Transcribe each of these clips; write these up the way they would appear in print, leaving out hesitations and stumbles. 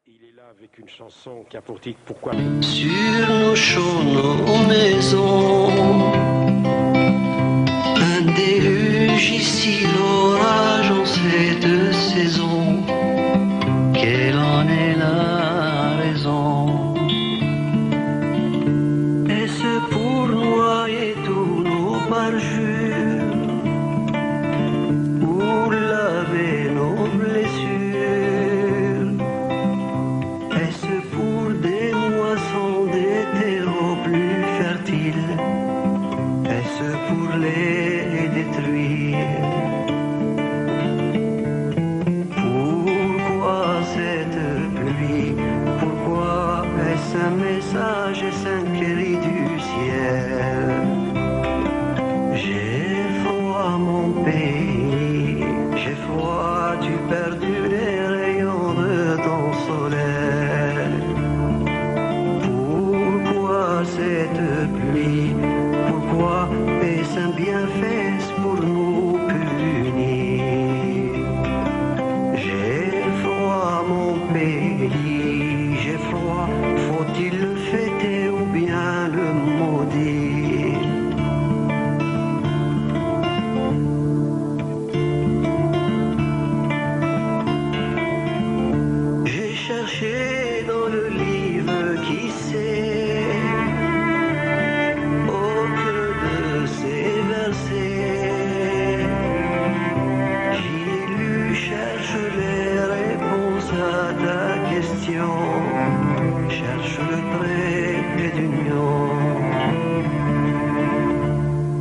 Il est là avec une chanson qui a pour titre Pourquoi. Sur nos champs, nos maisons, un déluge ici, l'orage en cette saison. Quelle en est la raison? Est-ce pour noyer tous nos parjures ou laver nos blessures? Est-ce pour des moissons, des terreaux plus fertiles? Est-ce pour les détruire? Pourquoi cette pluie? Pourquoi est-ce un message, est-ce un cri du ciel? J'ai froid mon pays, j'ai froid, tu perds les rayons de ton soleil. Pourquoi cette pluie? Pourquoi est-ce un bienfait pour nous punir? J'ai froid mon pays, j'ai froid, faut-il le fêter ou bien le maudire? J'ai cherché dans le livre qui sait au creux de ces versets. J'y ai lu, cherche les réponses à ta question, cherche le trait d'union.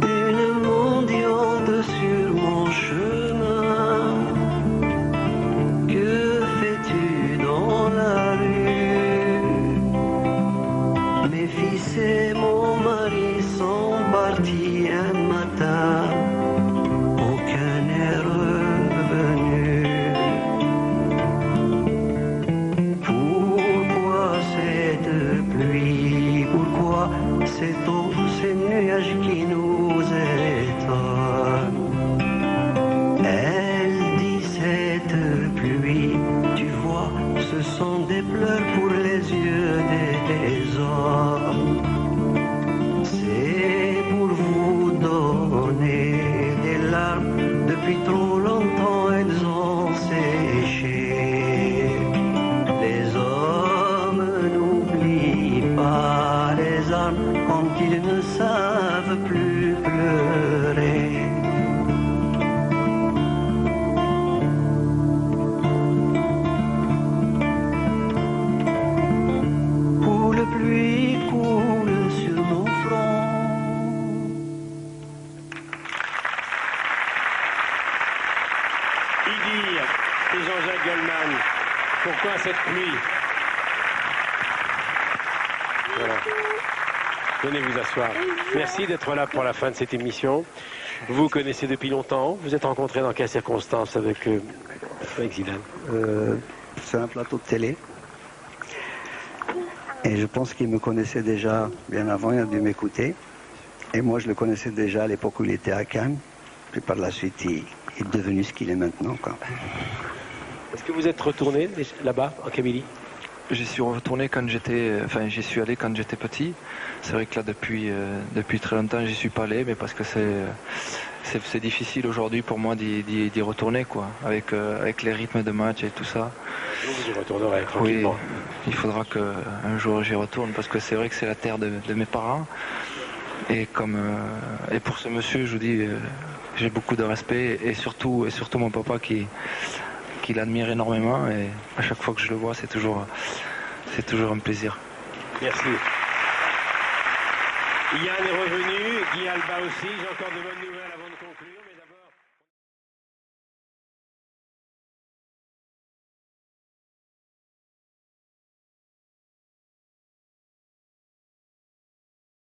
Une mendiante sur mon chemin, que fais-tu dans la rue? Mes fils et mon mari sont partis un matin, aucun n'est revenu. Pourquoi cette pluie? Pourquoi cette eau, ces nuages qui nous étonnent? Elle dit cette pluie, tu vois, ce sont des pleurs pour les yeux des hommes. C'est pour vous donner des larmes, depuis trop longtemps elles ont séché. Les hommes n'oublient pas les armes quand ils ne savent plus pleurer. Où la pluie coule sur nos fronts. Idir et Jean-Jacques Goldman. Pourquoi cette pluie? Voilà. Venez vous asseoir. Merci d'être là pour la fin de cette émission. Vous vous connaissez depuis longtemps. Vous êtes rencontrés dans quelles circonstances avec Zidane? Sur un plateau de télé. Et je pense qu'il me connaissait déjà bien avant, il a dû m'écouter. Et moi, je le connaissais déjà à l'époque où il était à Cannes. Puis par la suite, il est devenu ce qu'il est maintenant, quoi. Est-ce que vous êtes retourné là-bas, en Kabylie? J'y suis retourné quand j'étais, j'y suis allé quand j'étais petit. C'est vrai que là, depuis très longtemps, j'y suis pas allé, mais parce que c'est difficile aujourd'hui pour moi d'y retourner, quoi, avec les rythmes de match et tout ça. Vous y retournerez tranquillement. Oui, il faudra qu'un jour j'y retourne, parce que c'est vrai que c'est la terre de mes parents. Et et pour ce monsieur, je vous dis, j'ai beaucoup de respect, et surtout mon papa qui l'admire énormément, et à chaque fois que je le vois, c'est toujours un plaisir. Merci. Yann est revenu, Guy Alba aussi, j'ai encore de bonnes nouvelles à vous.